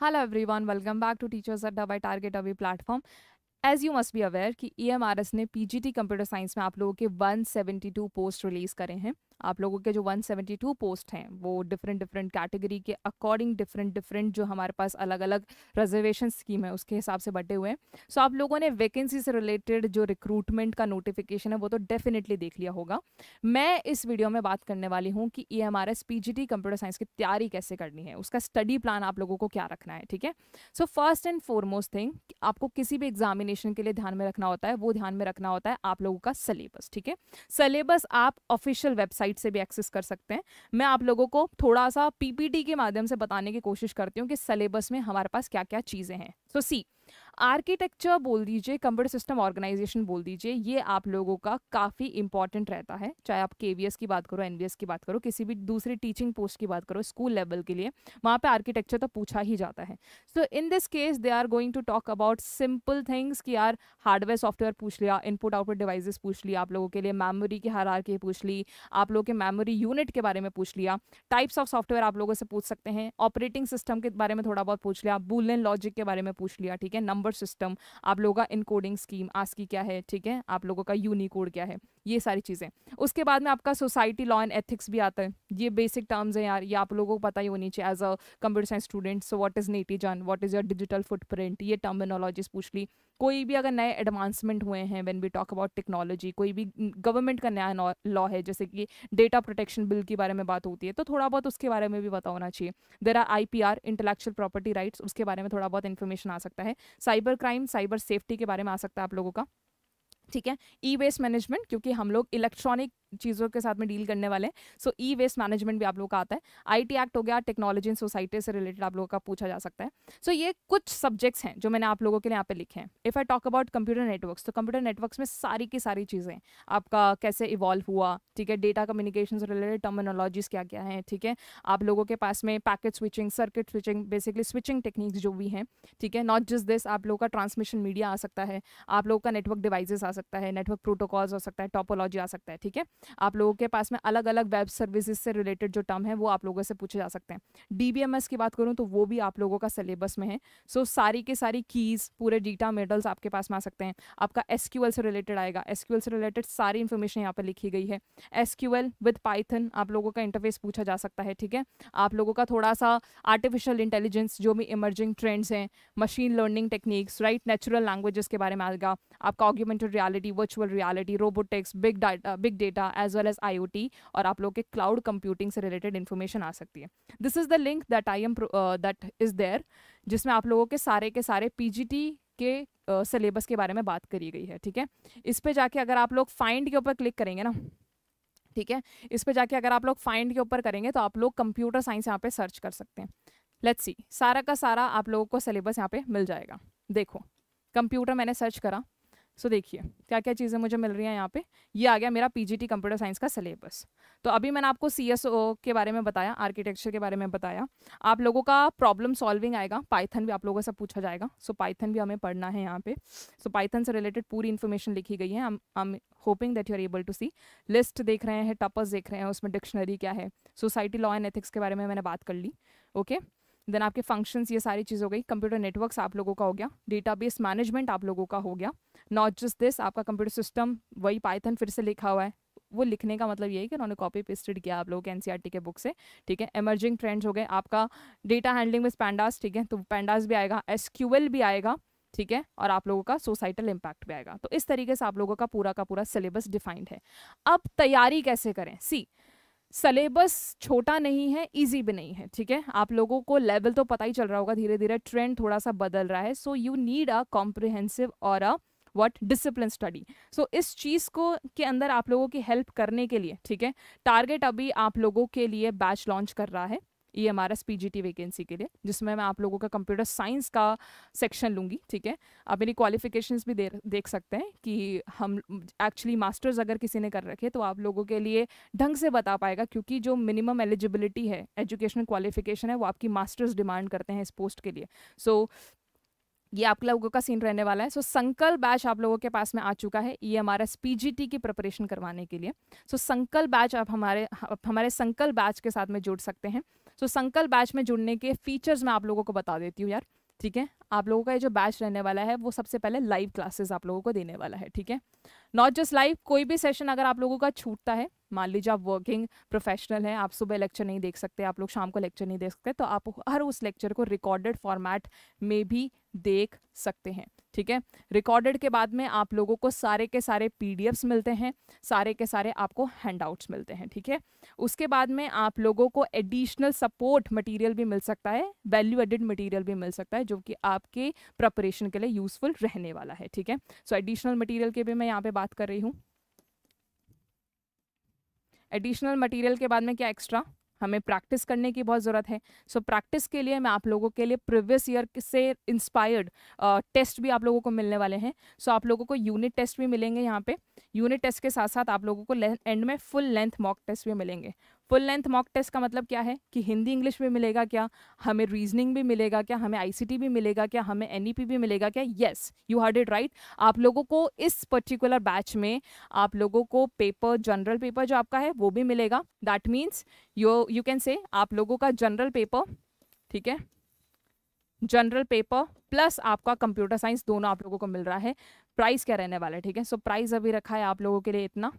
Hello everyone, welcome back to Teachers Adda by Target Avi platform. As you must be aware कि EMRS ने PGT computer science में आप लोगों के 172 post release करे हैं। आप लोगों के जो 172 पोस्ट हैं वो डिफरेंट डिफरेंट कैटेगरी के अकॉर्डिंग डिफरेंट जो हमारे पास अलग अलग रिजर्वेशन स्कीम है उसके हिसाब से बटे हुए हैं। सो आप लोगों ने वैकेंसी से रिलेटेड जो रिक्रूटमेंट का नोटिफिकेशन है वो तो डेफिनेटली देख लिया होगा। मैं इस वीडियो में बात करने वाली हूँ कि EMRS PGT कंप्यूटर साइंस की तैयारी कैसे करनी है, उसका स्टडी प्लान आप लोगों को क्या रखना है। ठीक है, so first and foremost thing आपको किसी भी एग्जामिनेशन के लिए ध्यान में रखना होता है, वो ध्यान में रखना होता है आप लोगों का सिलेबस। ठीक है, सिलेबस आप ऑफिशियल वेबसाइट से भी एक्सेस कर सकते हैं। मैं आप लोगों को थोड़ा सा PPT के माध्यम से बताने की कोशिश करती हूँ कि सिलेबस में हमारे पास क्या क्या चीजें हैं। सो सी आर्किटेक्चर बोल दीजिए, कंप्यूटर सिस्टम ऑर्गेनाइजेशन बोल दीजिए, ये आप लोगों का काफ़ी इंपॉर्टेंट रहता है। चाहे आप KVS की बात करो, NVS की बात करो, किसी भी दूसरी टीचिंग पोस्ट की बात करो, स्कूल लेवल के लिए वहाँ पे आर्किटेक्चर तो पूछा ही जाता है। So in this case they are going to talk about simple things कि यार हार्डवेयर सॉफ्टवेयर पूछ लिया, इनपुट आउटपुट डिवाइसेस पूछ लिया, आप लोगों के लिए मेमोरी की हायरार्की पूछ ली, आप लोगों के मेमोरी यूनिट के बारे में पूछ लिया, टाइप्स ऑफ सॉफ्टवेयर आप लोगों से पूछ सकते हैं, ऑपरेटिंग सिस्टम के बारे में थोड़ा बहुत पूछ लिया, बूलियन लॉजिक के बारे में पूछ लिया। ठीक है, नंबर सिस्टम, आप लोगों का इनकोडिंग स्कीम आस्की क्या है, ठीक है, आप लोगों का यूनिकोड क्या है, ये सारी चीज़ें। उसके बाद में आपका सोसाइटी लॉ एंड एथिक्स भी आता है। ये बेसिक टर्म्स हैं यार, ये आप लोगों को पता ही होनी चाहिए as a computer science student. So what is netizen, what is your digital footprint, ये टर्मिनोलॉजीज पूछ ली। कोई भी अगर नए एडवांसमेंट हुए हैं when we talk about technology, कोई भी गवर्नमेंट का नया लॉ है, जैसे कि डेटा प्रोटेक्शन बिल के बारे में बात होती है, तो थोड़ा बहुत उसके बारे में भी पता होना चाहिए। There are IPR, intellectual property rights, उसके बारे में थोड़ा बहुत इन्फॉर्मेशन आ सकता है। साइबर क्राइम, साइबर सेफ्टी के बारे में आ सकता है आप लोगों का। ठीक है, E-वेस्ट मैनेजमेंट, क्योंकि हम लोग इलेक्ट्रॉनिक चीज़ों के साथ में डील करने वाले हैं, सो E-वेस्ट मैनेजमेंट भी आप लोगों का आता है। IT एक्ट हो गया, टेक्नोलॉजी एंड सोसाइटी से रिलेटेड आप लोगों का पूछा जा सकता है। सो ये कुछ सब्जेक्ट्स हैं जो मैंने आप लोगों के लिए यहाँ पे लिखे हैं। If I talk about computer networks, तो कंप्यूटर नेटवर्क्स में सारी की सारी चीज़ें आपका कैसे इवॉल्व हुआ, ठीक है, डेटा कम्युनिकेशन से रिलेटेड टर्मिनोलॉजीज क्या क्या हैं, ठीक है, आप लोगों के पास में packet switching, circuit switching, basically switching techniques जो भी हैं, ठीक है, नॉट जस्ट दिस, आप लोगों का ट्रांसमिशन मीडिया आ सकता है, आप लोगों का नेटवर्क डिवाइसेस आ सकता है, नेटवर्क प्रोटोकॉल्स हो सकता है, टोपोलॉजी आ सकता है। ठीक है, आप लोगों के पास में अलग अलग वेब सर्विसेज से रिलेटेड जो टर्म है वो आप लोगों से पूछे जा सकते हैं। DBMS की बात करूं तो वो भी आप लोगों का सिलेबस में है। सो सारी के सारी कीज, पूरे डेटा मॉडल्स आपके पास में आ सकते हैं। आपका SQL से रिलेटेड आएगा, SQL से रिलेटेड सारी इंफॉर्मेशन यहाँ पर लिखी गई है। SQL विद पाइथन आप लोगों का इंटरफेस पूछा जा सकता है। ठीक है, आप लोगों का थोड़ा सा आर्टिफिशियल इंटेलिजेंस, जो भी इमर्जिंग ट्रेंड्स हैं, machine learning techniques, right, natural languages के बारे में आएगा। आपका augmented reality, virtual reality, robotics, big data as well as IoT, और आप लोग के क्लाउड कंप्यूटिंग से रिलेटेड इन्फॉर्मेशन आ सकती है। This is the link that is there, जिसमें आप लोगों के सारे PGT के सिलेबस के बारे में बात करी गई है। ठीक है, इस पे जाके अगर आप लोग फाइंड के ऊपर क्लिक करेंगे ना, ठीक है, इस पे जाके अगर आप लोग फाइंड के ऊपर करेंगे तो आप लोग कंप्यूटर साइंस यहाँ पे सर्च कर सकते हैं। लेट्स सी, सारा का सारा आप लोगों को सिलेबस यहाँ पे मिल जाएगा। देखो, कंप्यूटर मैंने सर्च करा, सो देखिए क्या क्या चीज़ें मुझे मिल रही हैं यहाँ पे। ये आ गया मेरा PGT कंप्यूटर साइंस का सिलेबस। तो अभी मैंने आपको CSO के बारे में बताया, आर्किटेक्चर के बारे में बताया, आप लोगों का प्रॉब्लम सॉल्विंग आएगा, पाइथन भी आप लोगों से पूछा जाएगा। सो पाइथन भी हमें पढ़ना है यहाँ पे। सो पाइथन से रिलेटेड पूरी इन्फॉर्मेशन लिखी गई है। I'm hoping that you are able to see. List देख रहे हैं, टॉपर्स देख रहे हैं, उसमें डिक्शनरी क्या है, सोसाइटी लॉ एंड एथिक्स के बारे में मैंने बात कर ली। ओके, देन आपके फंक्शंस, ये सारी चीज़ हो गई। कंप्यूटर नेटवर्क्स आप लोगों का हो गया, डेटाबेस मैनेजमेंट आप लोगों का हो गया। नॉट जस्ट दिस, आपका कंप्यूटर सिस्टम वही पाइथन फिर से लिखा हुआ है। वो लिखने का मतलब ये है कि उन्होंने कॉपी पेस्टेड किया आप लोगों के NCERT के बुक से। ठीक है, एमर्जिंग ट्रेंड्स हो गए, आपका डेटा हैंडलिंग विद पैंडास, ठीक है, तो पैंडास भी आएगा, SQL भी आएगा, ठीक है, और आप लोगों का सोसाइटल इम्पैक्ट भी आएगा। तो इस तरीके से आप लोगों का पूरा सिलेबस डिफाइंड है। अब तैयारी कैसे करें? सी, सिलेबस छोटा नहीं है, इजी भी नहीं है। ठीक है, आप लोगों को लेवल तो पता ही चल रहा होगा, धीरे धीरे ट्रेंड थोड़ा सा बदल रहा है। So you need a comprehensive और अ व्हाट डिसिप्लिन स्टडी। सो इस चीज़ को के अंदर आप लोगों की हेल्प करने के लिए, ठीक है, टारगेट अभी आप लोगों के लिए बैच लॉन्च कर रहा है EMRS PGT वैकेंसी के लिए, जिसमें मैं आप लोगों का कंप्यूटर साइंस का सेक्शन लूँगी। ठीक है, आप मेरी क्वालिफिकेशंस भी देख सकते हैं कि हम एक्चुअली मास्टर्स अगर किसी ने कर रखे तो आप लोगों के लिए ढंग से बता पाएगा, क्योंकि जो मिनिमम एलिजिबिलिटी है, एजुकेशनल क्वालिफिकेशन है, वो आपकी मास्टर्स डिमांड करते हैं इस पोस्ट के लिए। सो ये आप लोगों का सीन रहने वाला है। सो संकल्प बैच आप लोगों के पास में आ चुका है EMRS PGT की प्रिपरेशन करवाने के लिए। सो संकल्प बैच आप हमारे संकल्प बैच के साथ में जुड़ सकते हैं। सो संकल्प बैच में जुड़ने के फीचर्स मैं आप लोगों को बता देती हूँ यार, ठीक है। आप लोगों का ये जो बैच रहने वाला है वो सबसे पहले लाइव क्लासेस आप लोगों को देने वाला है, ठीक है। नॉट जस्ट लाइव, कोई भी सेशन अगर आप लोगों का छूटता है, मान लीजिए आप वर्किंग प्रोफेशनल हैं, आप सुबह लेक्चर नहीं देख सकते, आप लोग शाम को लेक्चर नहीं देख सकते, तो आप हर उस लेक्चर को रिकॉर्डेड फॉर्मेट में भी देख सकते हैं, ठीक है। रिकॉर्डेड के बाद में आप लोगों को सारे के सारे पीडीएफ्स मिलते हैं, सारे के सारे आपको हैंडआउट्स मिलते हैं, ठीक है। उसके बाद में आप लोगों को एडिशनल सपोर्ट मटेरियल भी मिल सकता है, वैल्यू एडिड मटेरियल भी मिल सकता है, जो कि आपके प्रिपरेशन के लिए यूजफुल रहने वाला है, ठीक है। सो एडिशनल मटेरियल के भी मैं यहाँ पे बात कर रही हूँ। एडिशनल मटेरियल के बाद में क्या एक्स्ट्रा, हमें प्रैक्टिस करने की बहुत ज़रूरत है। सो प्रैक्टिस के लिए मैं आप लोगों के लिए प्रीवियस ईयर से इंस्पायर्ड टेस्ट भी आप लोगों को मिलने वाले हैं। सो आप लोगों को यूनिट टेस्ट भी मिलेंगे यहाँ पे, यूनिट टेस्ट के साथ साथ आप लोगों को एंड में फुल लेंथ मॉक टेस्ट भी मिलेंगे। फुल लेंथ मॉक टेस्ट का मतलब क्या है कि हिंदी इंग्लिश भी मिलेगा क्या, हमें रीजनिंग भी मिलेगा क्या, हमें आईसीटी भी मिलेगा क्या, हमें एनईपी भी मिलेगा क्या। Yes, you heard it right. आप लोगों को इस पर्टिकुलर बैच में आप लोगों को पेपर, जनरल पेपर जो आपका है वो भी मिलेगा। That means you can say आप लोगों का जनरल पेपर, ठीक है, जनरल पेपर प्लस आपका कंप्यूटर साइंस दोनों आप लोगों को मिल रहा है। प्राइस क्या रहने वाला है, ठीक है। सो प्राइस अभी रखा है आप लोगों के लिए इतना,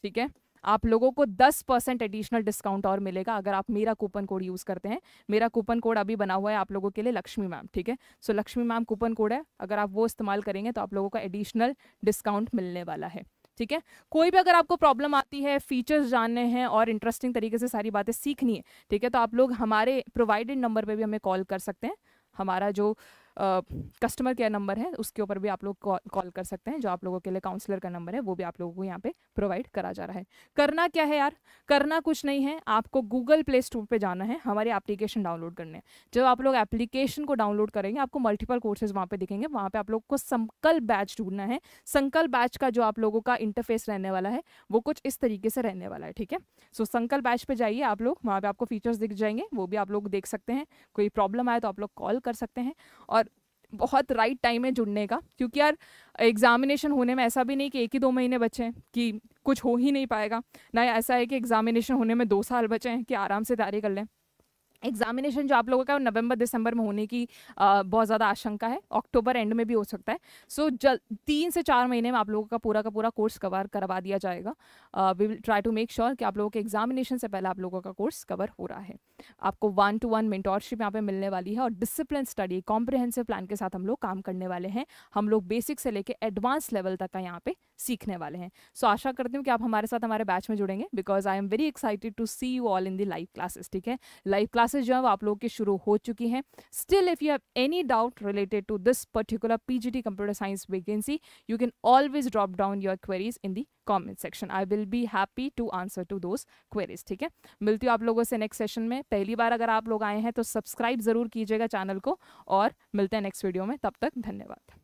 ठीक है। आप लोगों को 10% एडिशनल डिस्काउंट और मिलेगा अगर आप मेरा कूपन कोड यूज़ करते हैं। मेरा कूपन कोड अभी बना हुआ है आप लोगों के लिए लक्ष्मी मैम, ठीक है। सो लक्ष्मी मैम कूपन कोड है, अगर आप वो इस्तेमाल करेंगे तो आप लोगों का एडिशनल डिस्काउंट मिलने वाला है, ठीक है। कोई भी अगर आपको प्रॉब्लम आती है, फीचर्स जानने हैं और इंटरेस्टिंग तरीके से सारी बातें सीखनी है, ठीक है, तो आप लोग हमारे प्रोवाइडेड नंबर पे भी हमें कॉल कर सकते हैं। हमारा जो कस्टमर केयर नंबर है उसके ऊपर भी आप लोग कॉल कर सकते हैं, जो आप लोगों के लिए काउंसलर का नंबर है वो भी आप लोगों को यहाँ पे प्रोवाइड करा जा रहा है। करना क्या है यार, करना कुछ नहीं है, आपको गूगल प्ले स्टोर पे जाना है, हमारे एप्लीकेशन डाउनलोड करने हैं। जब आप लोग एप्लीकेशन को डाउनलोड करेंगे आपको मल्टीपल कोर्सेज वहाँ पे दिखेंगे, वहाँ पे आप लोग को संकल्प बैच ढूंढना है। संकल्प बैच का जो आप लोगों का इंटरफेस रहने वाला है वो कुछ इस तरीके से रहने वाला है, ठीक है। सो संकल्प बैच पे जाइए आप लोग, वहाँ पे आपको फीचर्स दिख जाएंगे, वो भी आप लोग देख सकते हैं। कोई प्रॉब्लम आए तो आप लोग कॉल कर सकते हैं। और बहुत राइट टाइम है जुड़ने का, क्योंकि यार एग्जामिनेशन होने में ऐसा भी नहीं कि 1 ही 2 महीने बचे हैं कि कुछ हो ही नहीं पाएगा, ना ऐसा है कि एग्जामिनेशन होने में 2 साल बचे हैं कि आराम से तैयारी कर लें। एग्जामिनेशन जो आप लोगों का नवंबर दिसंबर में होने की बहुत ज़्यादा आशंका है, अक्टूबर एंड में भी हो सकता है। सो 3 से 4 महीने में आप लोगों का पूरा कोर्स कवर करवा दिया जाएगा। We will try to make sure कि आप लोगों के एग्जामिनेशन से पहले आप लोगों का कोर्स कवर हो रहा है। आपको 1-to-1 मेंटोरशिप यहाँ पे मिलने वाली है और डिसिप्लिन स्टडी कॉम्प्रिहेंसिव प्लान के साथ हम लोग काम करने वाले हैं। हम लोग बेसिक से लेके एडवांस लेवल तक का यहाँ पे सीखने वाले हैं। सो आशा करती हूँ कि आप हमारे साथ हमारे बैच में जुड़ेंगे, because I am very excited to see you all in the live classes, ठीक है। लाइव क्लासेस जो है आप लोगों की शुरू हो चुकी हैं। Still if you have any doubt related to this particular PGT computer science vacancy, you can always drop down your queries in the comment section. I will be happy to answer to those queries, ठीक है। मिलती हूँ आप लोगों से next session में। पहली बार अगर आप लोग आए हैं तो सब्सक्राइब जरूर कीजिएगा चैनल को, और मिलते हैं नेक्स्ट वीडियो में। तब तक धन्यवाद।